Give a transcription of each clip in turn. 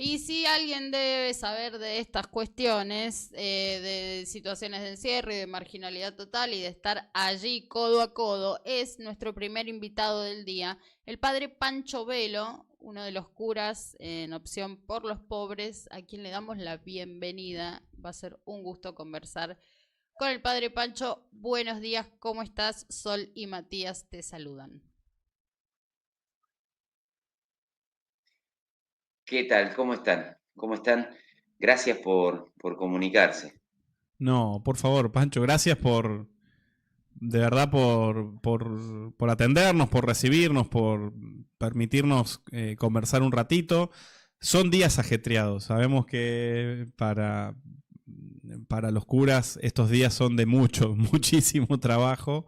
Y si alguien debe saber de estas cuestiones, de situaciones de encierro y de marginalidad total y de estar allí codo a codo, es nuestro primer invitado del día, el padre Pancho Velo, uno de los curas en Opción por los Pobres, a quien le damos la bienvenida. Va a ser un gusto conversar con el padre Pancho. Buenos días, ¿cómo estás? Sol y Matías te saludan. ¿Qué tal? ¿Cómo están? ¿Cómo están? Gracias por comunicarse. No, por favor, Pancho, gracias de verdad, por atendernos, por recibirnos, por permitirnos conversar un ratito. Son días ajetreados. Sabemos que para los curas estos días son de mucho, muchísimo trabajo.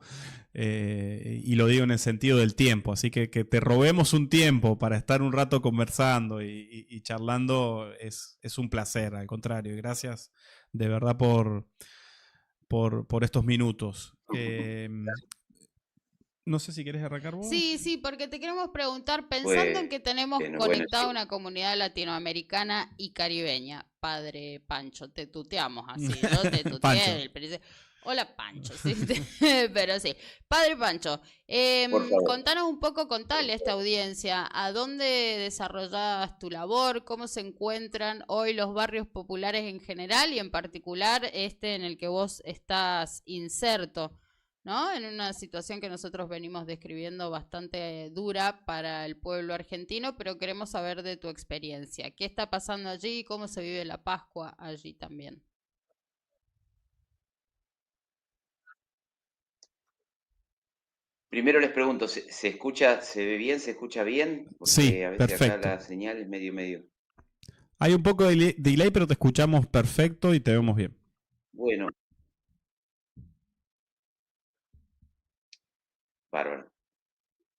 Y lo digo en el sentido del tiempo. Así que te robemos un tiempo para estar un rato conversando y charlando es un placer, al contrario. Gracias de verdad por estos minutos. No sé si querés arrancar Sí, vos. sí, porque te queremos preguntar, pensando en que tenemos Bueno, bueno, conectada una comunidad latinoamericana y caribeña, padre Pancho, te tuteamos así, yo te tuteé Pancho. el principio. Hola Pancho, sí, pero sí. Padre Pancho, por favor. contanos un poco, contale a esta audiencia, ¿a dónde desarrollás tu labor? ¿Cómo se encuentran hoy los barrios populares en general y en particular este en el que vos estás inserto? ¿No? En una situación que nosotros venimos describiendo bastante dura para el pueblo argentino, pero queremos saber de tu experiencia. ¿Qué está pasando allí? ¿Cómo se vive la Pascua allí también? Primero les pregunto, ¿se escucha, se ve bien, se escucha bien? Porque Sí, a veces acá perfecto. la señal es medio, medio. Hay un poco de delay, pero te escuchamos perfecto y te vemos bien. Bueno, bárbaro.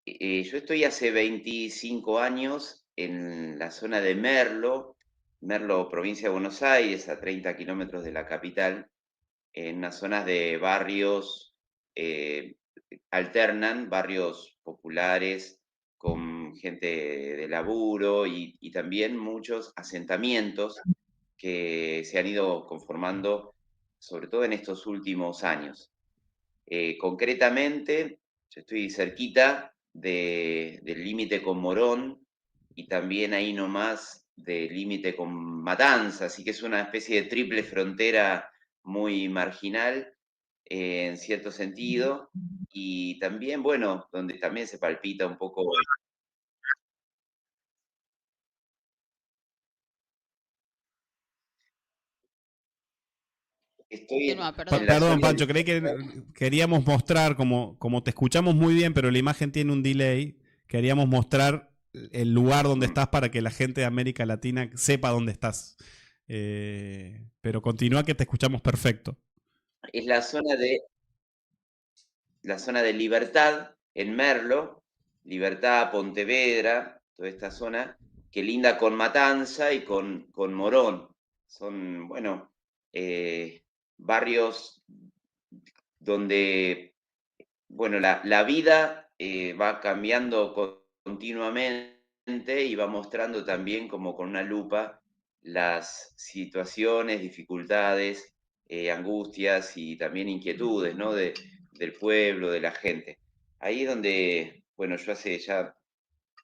Yo estoy hace 25 años en la zona de Merlo, Merlo, provincia de Buenos Aires, a 30 kilómetros de la capital, en unas zonas de barrios, eh, alternan barrios populares con gente de laburo y también muchos asentamientos que se han ido conformando, sobre todo en estos últimos años. Concretamente, yo estoy cerquita del límite con Morón y también ahí nomás del límite con Matanza, así que es una especie de triple frontera muy marginal en cierto sentido, y también, bueno, donde también se palpita un poco. Estoy Continúa, en perdón. la Perdón, zona Pancho, creí que queríamos mostrar, como te escuchamos muy bien, pero la imagen tiene un delay, queríamos mostrar el lugar donde estás para que la gente de América Latina sepa dónde estás. Pero continúa que te escuchamos perfecto. es la zona de Libertad, en Merlo, Libertad, Pontevedra, toda esta zona, que linda con Matanza y con Morón. Son, bueno, barrios donde, bueno, la vida va cambiando continuamente y va mostrando también como con una lupa las situaciones, dificultades, angustias y también inquietudes, ¿no? Del pueblo, de la gente. Ahí es donde, bueno, yo hace ya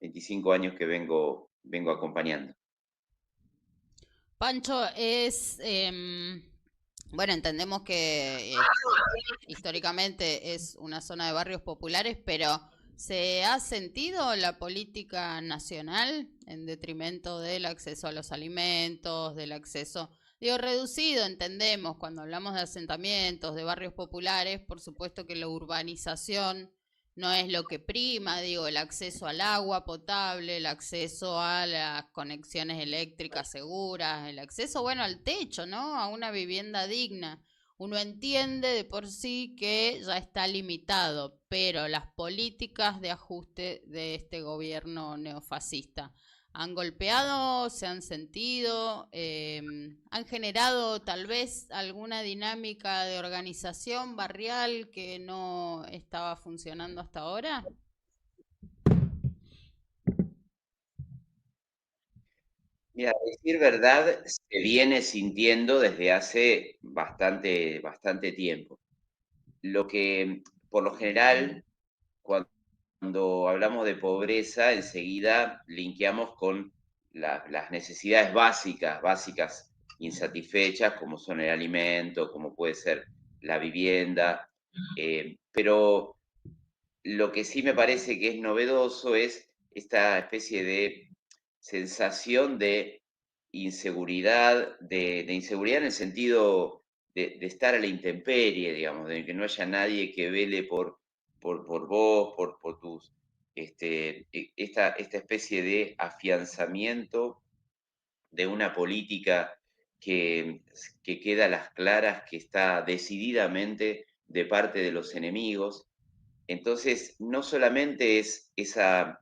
25 años que vengo acompañando. Pancho es, bueno, entendemos que históricamente es una zona de barrios populares, pero ¿se ha sentido la política nacional en detrimento del acceso a los alimentos, del acceso, digo, reducido, entendemos, cuando hablamos de asentamientos, de barrios populares, por supuesto que la urbanización no es lo que prima, digo, el acceso al agua potable, el acceso a las conexiones eléctricas seguras, el acceso, bueno, al techo, ¿no? A una vivienda digna. Uno entiende de por sí que ya está limitado, pero las políticas de ajuste de este gobierno neofascista han golpeado, se han sentido, han generado tal vez alguna dinámica de organización barrial que no estaba funcionando hasta ahora. Mira, a decir verdad, se viene sintiendo desde hace bastante tiempo. Lo que, por lo general, cuando hablamos de pobreza, enseguida linkeamos con las necesidades básicas insatisfechas, como son el alimento, como puede ser la vivienda. Pero lo que sí me parece que es novedoso es esta especie de sensación de inseguridad, de inseguridad en el sentido de estar a la intemperie, digamos, de que no haya nadie que vele por vos, por tus, esta especie de afianzamiento de una política que, que queda a las claras, que está decididamente de parte de los enemigos. Entonces, no solamente es esa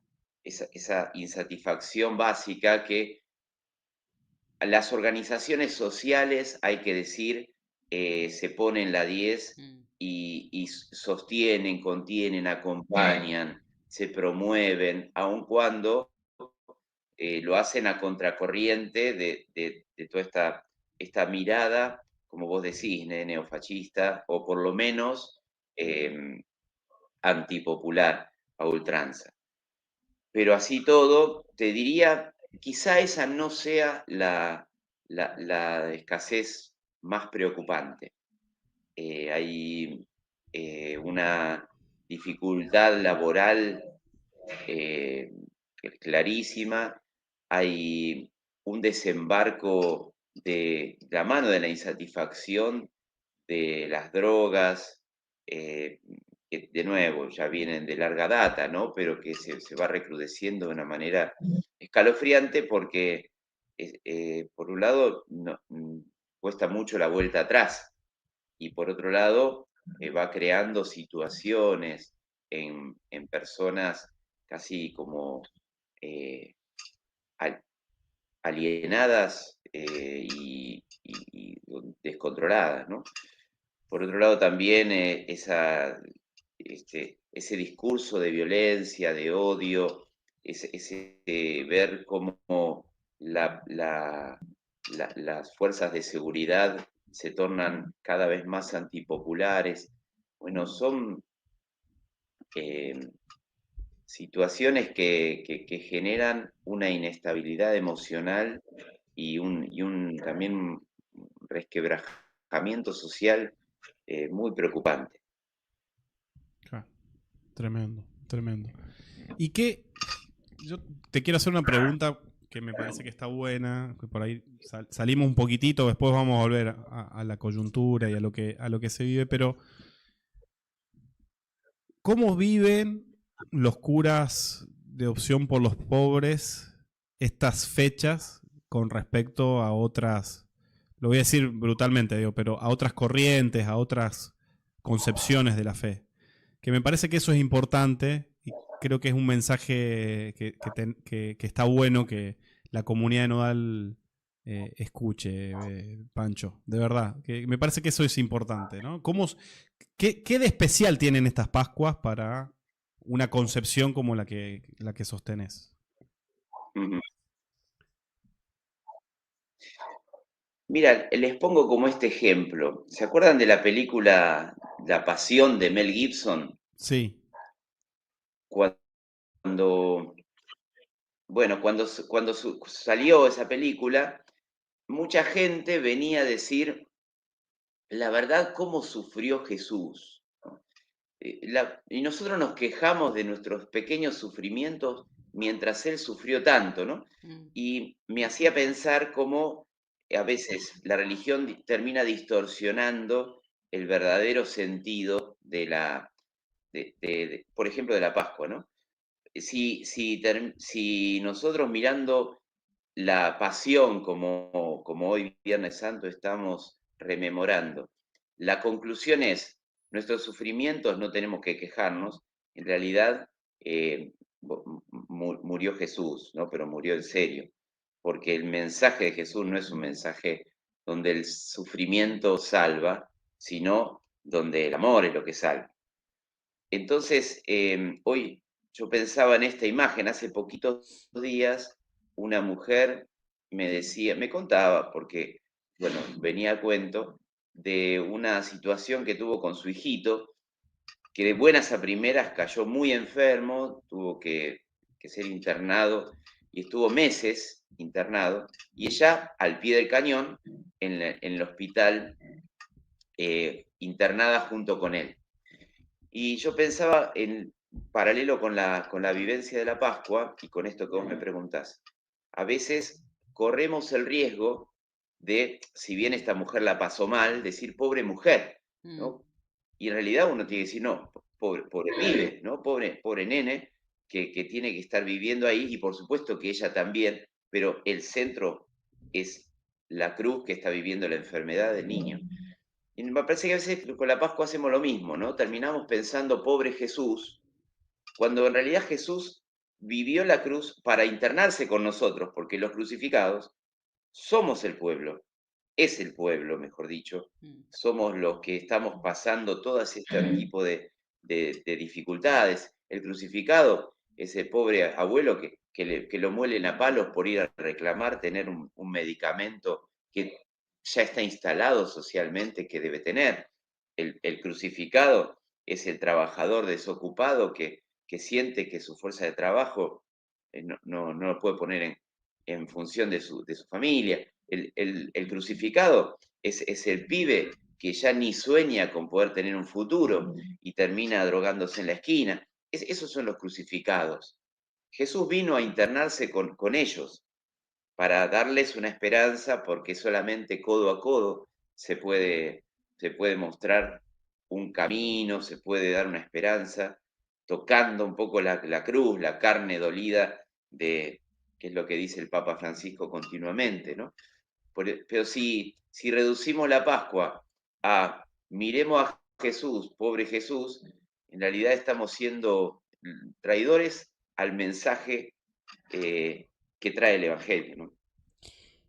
insatisfacción básica que las organizaciones sociales, hay que decir, se ponen la 10 Mm. y sostienen, contienen, acompañan, se promueven, aun cuando lo hacen a contracorriente de toda esta mirada, como vos decís, neofascista, o por lo menos antipopular a ultranza. Pero así todo, te diría, quizá esa no sea la escasez más preocupante. Hay una dificultad laboral eh, clarísima, hay un desembarco de la mano de la insatisfacción de las drogas, eh, que de nuevo ya vienen de larga data, ¿no? Pero que se va recrudeciendo de una manera escalofriante porque, por un lado, cuesta mucho la vuelta atrás y por otro lado, va creando situaciones en personas casi como eh, al- alienadas y descontroladas, ¿no? Por otro lado, también ese discurso de violencia, de odio, ese ver cómo las fuerzas de seguridad se tornan cada vez más antipopulares. Bueno, son eh, situaciones que generan una inestabilidad emocional y un también resquebrajamiento social muy preocupante. Claro. Tremendo, tremendo. ¿Y qué? Yo te quiero hacer una pregunta que me parece que está buena, que por ahí salimos un poquitito, después vamos a volver a la coyuntura y a lo que se vive, pero ¿cómo viven los curas de Opción por los Pobres estas fechas con respecto a otras, lo voy a decir brutalmente, digo, pero a otras corrientes, a otras concepciones de la fe? Que me parece que eso es importante y creo que es un mensaje que está bueno que la comunidad de Nodal escuche, Pancho, de verdad. Que me parece que eso es importante, ¿no? ¿Qué de especial tienen estas Pascuas para una concepción como la que sostenés? Ujú. Mira, les pongo como este ejemplo. ¿Se acuerdan de la película La Pasión de Mel Gibson? Sí, Cuando, bueno, cuando salió esa película, mucha gente venía a decir, la verdad, cómo sufrió Jesús, ¿no? Y nosotros nos quejamos de nuestros pequeños sufrimientos mientras Él sufrió tanto, ¿no? Mm. Y me hacía pensar cómo a veces la religión termina distorsionando el verdadero sentido por ejemplo, de la Pascua, ¿no? Si nosotros mirando la pasión como hoy Viernes Santo estamos rememorando, la conclusión es, nuestros sufrimientos no tenemos que quejarnos, en realidad eh, murió Jesús, ¿no? Pero murió en serio, porque el mensaje de Jesús no es un mensaje donde el sufrimiento salva, sino donde el amor es lo que salva. Entonces, hoy yo pensaba en esta imagen, hace poquitos días, una mujer me decía, me contaba, porque, bueno, venía a cuento de una situación que tuvo con su hijito, que de buenas a primeras cayó muy enfermo, tuvo que ser internado y estuvo meses internado, y ella al pie del cañón en el hospital, internada junto con él. Y yo pensaba en paralelo con la vivencia de la Pascua y con esto que vos me preguntás. A veces corremos el riesgo de, si bien esta mujer la pasó mal, decir pobre mujer, Mm, ¿no? Y en realidad uno tiene que decir, no, pobre, pobre pibe, ¿no? Pobre, pobre nene que tiene que estar viviendo ahí y por supuesto que ella también, pero el centro es la cruz que está viviendo la enfermedad del niño. Y me parece que a veces con la Pascua hacemos lo mismo, ¿no? Terminamos pensando, pobre Jesús, cuando en realidad Jesús vivió la cruz para internarse con nosotros, porque los crucificados somos el pueblo, es el pueblo, mejor dicho, mm. somos los que estamos pasando todo este tipo de dificultades. El crucificado es el pobre abuelo que lo muelen a palos por ir a reclamar tener un medicamento que ya está instalado socialmente que debe tener. El crucificado es el trabajador desocupado que siente que su fuerza de trabajo no lo puede poner en función de su familia. El crucificado es el pibe que ya ni sueña con poder tener un futuro y termina drogándose en la esquina. Esos son los crucificados. Jesús vino a internarse con ellos para darles una esperanza porque solamente codo a codo se puede mostrar un camino, se puede dar una esperanza, tocando un poco la cruz, la carne dolida de, que es lo que dice el Papa Francisco continuamente, ¿no? Pero si reducimos la Pascua a miremos a Jesús, pobre Jesús, en realidad estamos siendo traidores al mensaje que trae el Evangelio, ¿no?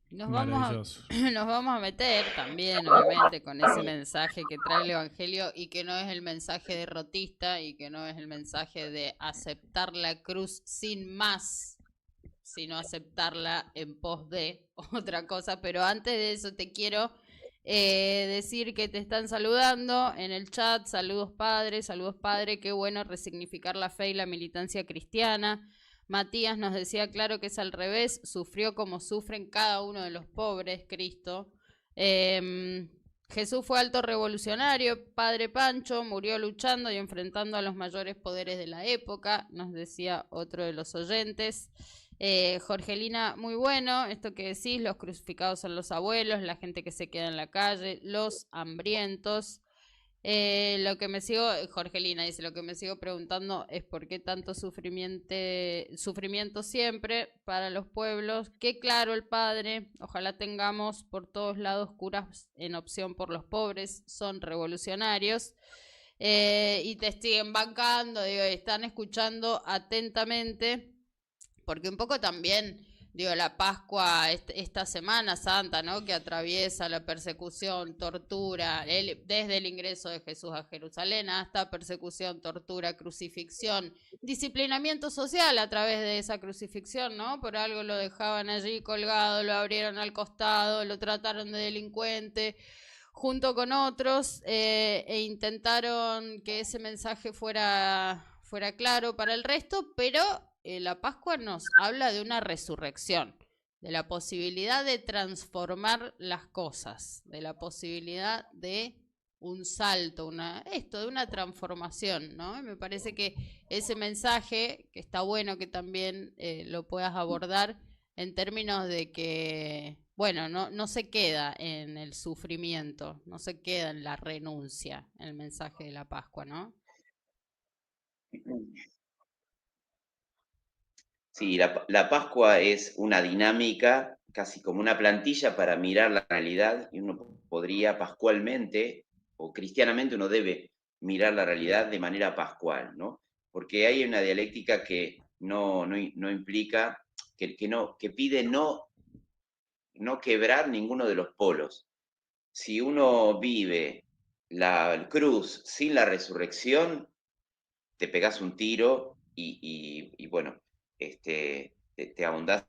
Nos vamos a, Maravilloso. nos vamos a meter también, obviamente, con ese mensaje que trae el Evangelio y que no es el mensaje derrotista y que no es el mensaje de aceptar la cruz sin más, sino aceptarla en pos de otra cosa. Pero antes de eso te quiero decir que te están saludando en el chat. Saludos padre, qué bueno resignificar la fe y la militancia cristiana. Matías nos decía, claro que es al revés, sufrió como sufren cada uno de los pobres, Cristo. Jesús fue alto revolucionario, padre Pancho, murió luchando y enfrentando a los mayores poderes de la época, nos decía otro de los oyentes. Jorgelina, muy bueno, esto que decís, los crucificados son los abuelos, la gente que se queda en la calle, los hambrientos. Lo que me sigo, Jorgelina dice, lo que me sigo preguntando es por qué tanto sufrimiento siempre para los pueblos. Qué claro el padre, ojalá tengamos por todos lados curas en opción por los pobres, son revolucionarios. Y te siguen bancando, digo, están escuchando atentamente, porque un poco también, digo, la Pascua, esta Semana Santa, ¿no? Que atraviesa la persecución, tortura, desde el ingreso de Jesús a Jerusalén hasta persecución, tortura, crucifixión, disciplinamiento social a través de esa crucifixión, ¿no? Por algo lo dejaban allí colgado, lo abrieron al costado, lo trataron de delincuente junto con otros, e intentaron que ese mensaje fuera claro para el resto, pero la Pascua nos habla de una resurrección, de la posibilidad de transformar las cosas, de la posibilidad de un salto, de una transformación, ¿no? Y me parece que ese mensaje, que está bueno que también lo puedas abordar en términos de que, bueno, no se queda en el sufrimiento, no se queda en la renuncia, el mensaje de la Pascua, ¿no? Sí, la Pascua es una dinámica, casi como una plantilla para mirar la realidad, y uno podría pascualmente, o cristianamente uno debe mirar la realidad de manera pascual, ¿no? Porque hay una dialéctica que no implica, que pide no quebrar ninguno de los polos. Si uno vive la cruz sin la resurrección, te pegás un tiro y bueno, te ahondás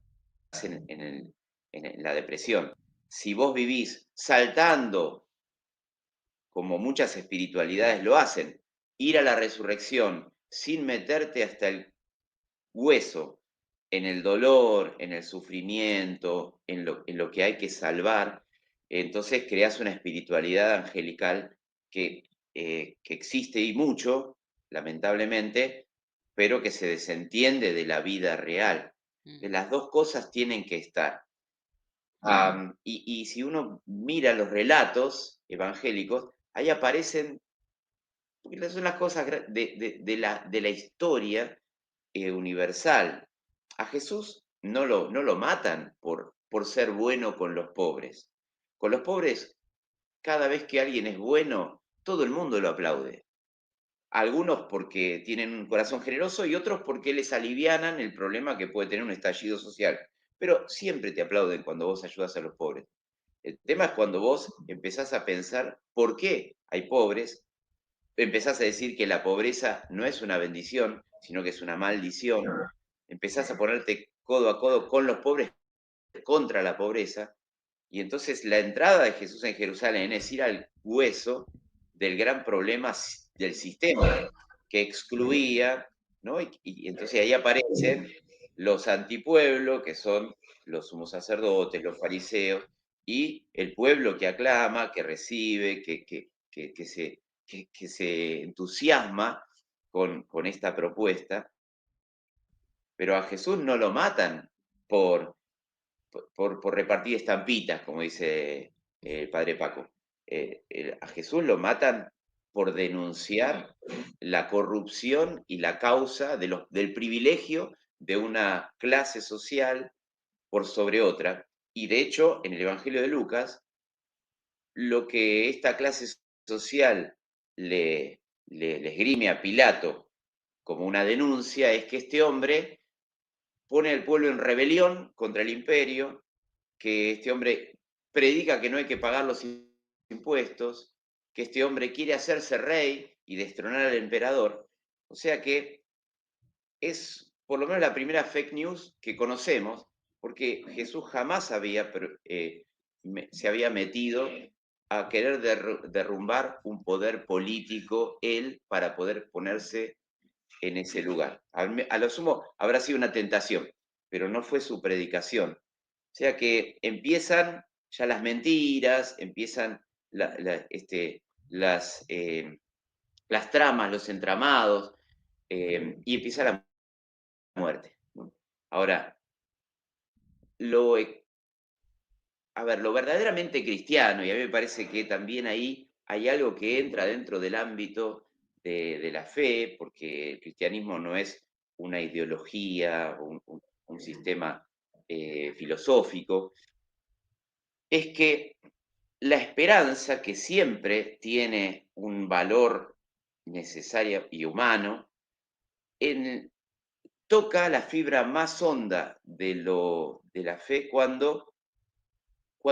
en la depresión. Si vos vivís saltando, como muchas espiritualidades lo hacen, ir a la resurrección sin meterte hasta el hueso, en el dolor, en el sufrimiento, en lo que hay que salvar, entonces creas una espiritualidad angelical que existe y mucho, lamentablemente, pero que se desentiende de la vida real. De las dos cosas tienen que estar. Y si uno mira los relatos evangélicos, ahí aparecen, porque son las cosas de la historia universal. A Jesús no lo matan por ser bueno con los pobres. Con los pobres, cada vez que alguien es bueno, todo el mundo lo aplaude. Algunos porque tienen un corazón generoso y otros porque les alivianan el problema que puede tener un estallido social. Pero siempre te aplauden cuando vos ayudas a los pobres. El tema es cuando vos empezás a pensar por qué hay pobres, empezás a decir que la pobreza no es una bendición, sino que es una maldición, empezás a ponerte codo a codo con los pobres contra la pobreza, y entonces la entrada de Jesús en Jerusalén es ir al hueso del gran problema del sistema que excluía, ¿no? Y entonces ahí aparecen los antipueblos, que son los sumos sacerdotes, los fariseos, y el pueblo que aclama, que recibe, que se entusiasma con esta propuesta, pero a Jesús no lo matan por, por repartir estampitas, como dice el padre Paco. A Jesús lo matan por denunciar la corrupción y la causa del privilegio de una clase social por sobre otra. Y de hecho, en el Evangelio de Lucas, lo que esta clase social le esgrime a Pilato como una denuncia es que este hombre pone al pueblo en rebelión contra el imperio, que este hombre predica que no hay que pagar los impuestos, que este hombre quiere hacerse rey y destronar al emperador. O sea que es por lo menos la primera fake news que conocemos, porque Jesús jamás se había metido a querer derrumbar un poder político, él, para poder ponerse en ese lugar. A lo sumo habrá sido una tentación, pero no fue su predicación. O sea que empiezan ya las mentiras, empiezan las tramas, los entramados, y empieza la muerte. Ahora, lo verdaderamente cristiano, y a mí me parece que también ahí hay algo que entra dentro del ámbito de la fe, porque el cristianismo no es una ideología, un sistema filosófico, es que la esperanza, que siempre tiene un valor necesario y humano, toca la fibra más honda de la fe cuando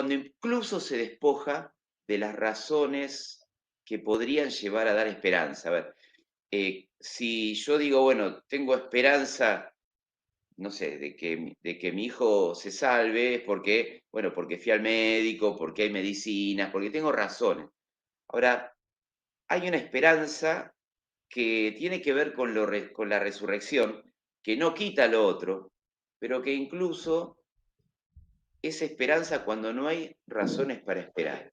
incluso se despoja de las razones que podrían llevar a dar esperanza. A ver, si yo digo, bueno, tengo esperanza, no sé, de que mi hijo se salve, porque fui al médico, porque hay medicinas, porque tengo razones. Ahora, hay una esperanza que tiene que ver con la resurrección, que no quita lo otro, pero que incluso es esperanza cuando no hay razones para esperar.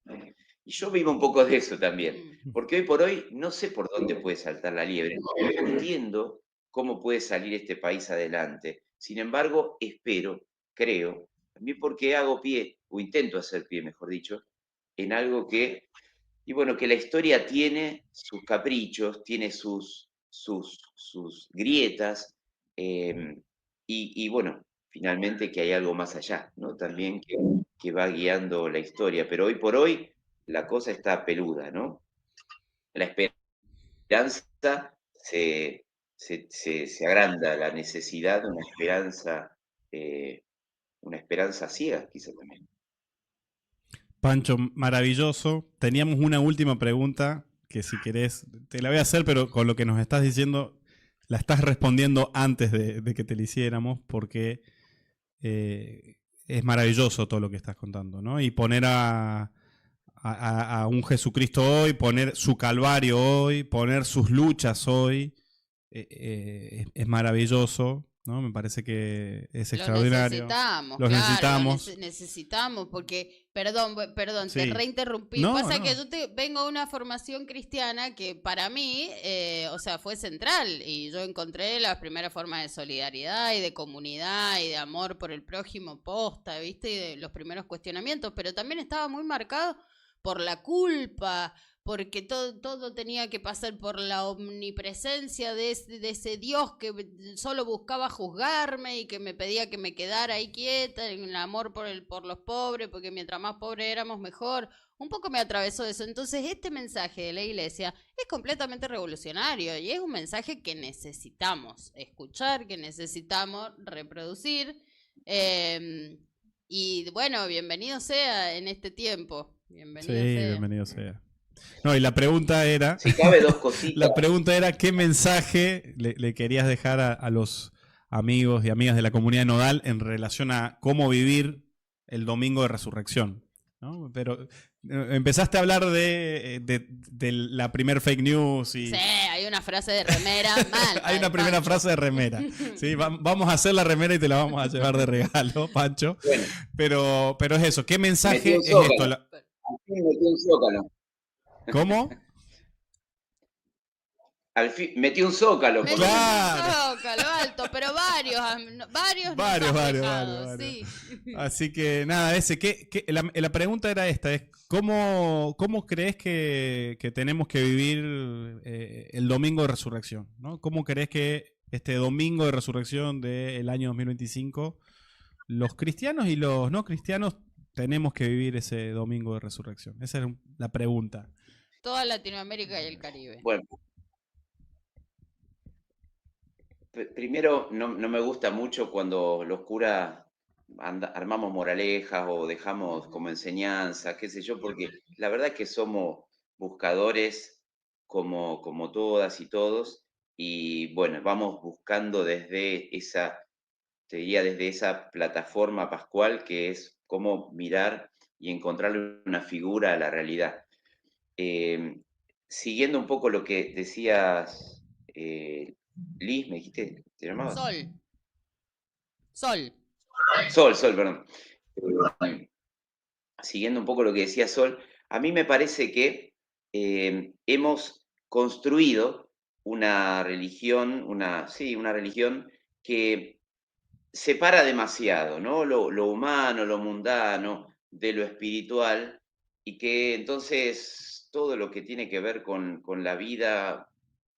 Y yo vivo un poco de eso también, porque hoy por hoy no sé por dónde puede saltar la liebre, no entiendo cómo puede salir este país adelante. Sin embargo, espero, creo, también porque hago pie, o intento hacer pie, mejor dicho, en algo que la historia tiene sus caprichos, tiene sus grietas, bueno, finalmente que hay algo más allá, ¿no? También que va guiando la historia, pero hoy por hoy la cosa está peluda, ¿no? La esperanza se agranda, la necesidad de una esperanza ciega, quizá también. Pancho, maravilloso. Teníamos una última pregunta que si querés te la voy a hacer, pero con lo que nos estás diciendo la estás respondiendo antes de que te la hiciéramos, porque es maravilloso todo lo que estás contando, ¿no? Y poner a un Jesucristo hoy, poner su calvario hoy, poner sus luchas hoy, es maravilloso, ¿no? Me parece que es extraordinario. Necesitamos, Los claro, necesitamos. necesitamos, porque, perdón, te Sí. reinterrumpí. No, Pasa no. que yo vengo de una formación cristiana que para mí, o sea, fue central, y yo encontré las primeras formas de solidaridad y de comunidad y de amor por el prójimo posta, ¿viste? Y de los primeros cuestionamientos, pero también estaba muy marcado por la culpa, porque todo tenía que pasar por la omnipresencia de ese Dios que solo buscaba juzgarme y que me pedía que me quedara ahí quieta, en el amor por los pobres, porque mientras más pobres éramos mejor. Un poco me atravesó eso. Entonces este mensaje de la iglesia es completamente revolucionario y es un mensaje que necesitamos escuchar, que necesitamos reproducir. Y bueno, bienvenido sea en este tiempo. Bienvenido sea. Bienvenido sea. No, y la pregunta era... Si cabe, dos cositas. La pregunta era, ¿qué mensaje le querías dejar a los amigos y amigas de la comunidad nodal en relación a cómo vivir el domingo de resurrección? ¿No? Pero empezaste a hablar de la primer fake news y... Sí, hay una frase de remera mal. Hay una primera frase de remera. ¿Sí? Vamos a hacer la remera y te la vamos a llevar de regalo, Pancho. Bueno, pero es eso. ¿Qué mensaje es Zócalo. esto? Al fin metió un zócalo. ¿Cómo? Al fin, metió un zócalo. Metió Claro. un zócalo alto, pero varios. Sí. Así que nada, la pregunta era esta, es ¿cómo crees que tenemos que vivir el domingo de resurrección? ¿No? ¿Cómo crees que este domingo de resurrección del año 2025 los cristianos y los no cristianos tenemos que vivir ese domingo de resurrección? Esa es la pregunta. Toda Latinoamérica y el Caribe. Bueno, primero no me gusta mucho cuando los curas armamos moralejas o dejamos como enseñanza, qué sé yo, porque la verdad es que somos buscadores como todas y todos, y bueno, vamos buscando desde esa, te diría, desde esa plataforma pascual que es cómo mirar y encontrarle una figura a la realidad. Siguiendo un poco lo que decías, Liz, ¿me dijiste? ¿Te llamabas? Sol. Sol, perdón. Siguiendo un poco lo que decía Sol, a mí me parece que hemos construido una religión, una religión que separa demasiado, ¿no? Lo humano, lo mundano, de lo espiritual, y que entonces todo lo que tiene que ver con la vida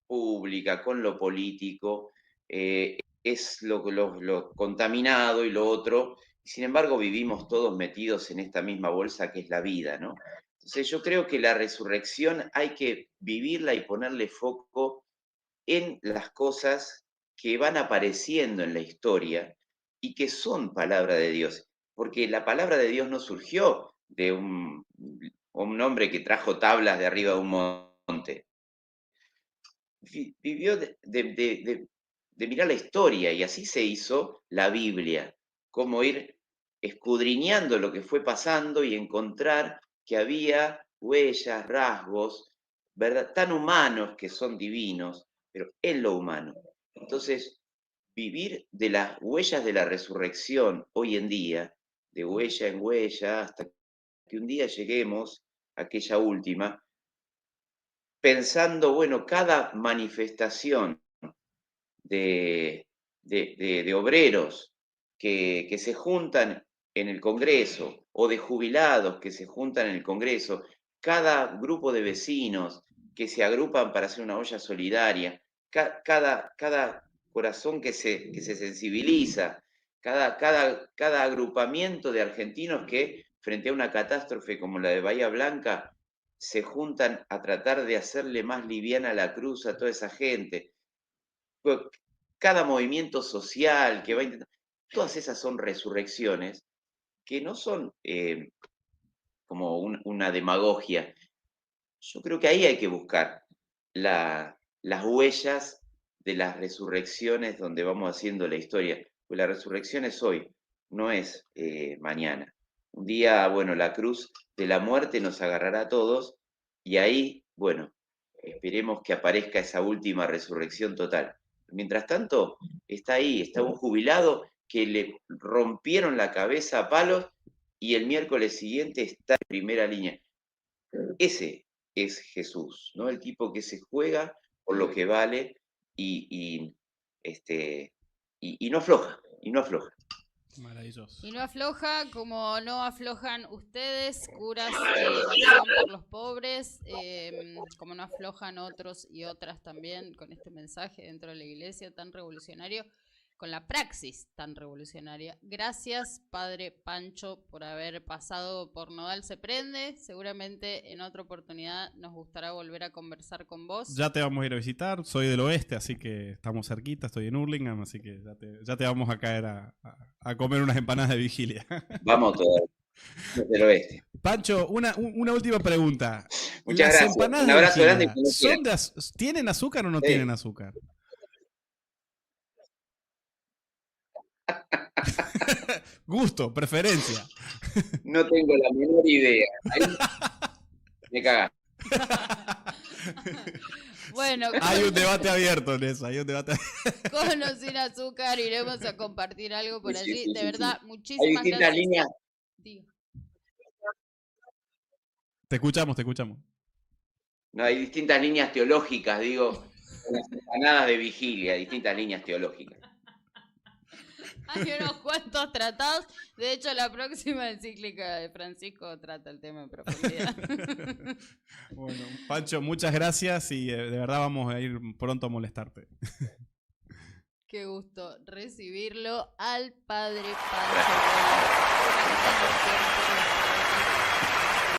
pública, con lo político, es lo contaminado y lo otro, y sin embargo vivimos todos metidos en esta misma bolsa que es la vida, ¿no? Entonces yo creo que la resurrección hay que vivirla y ponerle foco en las cosas que van apareciendo en la historia y que son palabra de Dios, porque la palabra de Dios no surgió de un hombre que trajo tablas de arriba de un monte. Vivió de mirar la historia, y así se hizo la Biblia, cómo ir escudriñando lo que fue pasando y encontrar que había huellas, rasgos, ¿verdad? Tan humanos que son divinos, pero en lo humano. Entonces, vivir de las huellas de la resurrección hoy en día, de huella en huella, hasta que un día lleguemos a aquella última, pensando, bueno, cada manifestación de obreros que se juntan en el Congreso o de jubilados que se juntan en el Congreso, cada grupo de vecinos que se agrupan para hacer una olla solidaria, cada corazón que se sensibiliza, cada agrupamiento de argentinos que frente a una catástrofe como la de Bahía Blanca se juntan a tratar de hacerle más liviana la cruz a toda esa gente. Cada movimiento social que va a intentar, todas esas son resurrecciones que no son como una demagogia. Yo creo que ahí hay que buscar las huellas de las resurrecciones donde vamos haciendo la historia. Pues la resurrección es hoy, no es mañana. Un día, bueno, la cruz de la muerte nos agarrará a todos y ahí, bueno, esperemos que aparezca esa última resurrección total. Mientras tanto, está ahí, está un jubilado que le rompieron la cabeza a palos y el miércoles siguiente está en primera línea. Ese es Jesús, ¿no? El tipo que se juega por lo que vale y no afloja, y no afloja. Maravilloso. Y no afloja como no aflojan ustedes, curas en acción por los pobres, como no aflojan otros y otras también con este mensaje dentro de la iglesia tan revolucionario, con la praxis tan revolucionaria. Gracias, Padre Pancho, por haber pasado por Nodal Se Prende. Seguramente en otra oportunidad nos gustará volver a conversar con vos. Ya te vamos a ir a visitar, soy del oeste, así que estamos cerquita, estoy en Hurlingham, así que ya te vamos a caer a comer unas empanadas de vigilia. Vamos todos del oeste. Pancho, una última pregunta. Muchas ¿Las gracias. empanadas Un abrazo de grande. vigilia tienen azúcar o no Sí. tienen azúcar? Gusto, preferencia. No tengo la menor idea. Ahí me cagás. Bueno, Hay un debate abierto en eso, hay un debate con o sin azúcar iremos a compartir algo por Sí, allí. sí, De sí, verdad, sí. Hay muchísimas distintas gracias. líneas. Digo. Te escuchamos, te escuchamos. No, hay distintas líneas teológicas, digo, con las empanadas de vigilia, distintas líneas teológicas. Hay unos cuantos tratados. De hecho, la próxima encíclica de Francisco trata el tema en profundidad. Bueno, Pancho, muchas gracias y de verdad vamos a ir pronto a molestarte. Qué gusto recibirlo al Padre Pancho.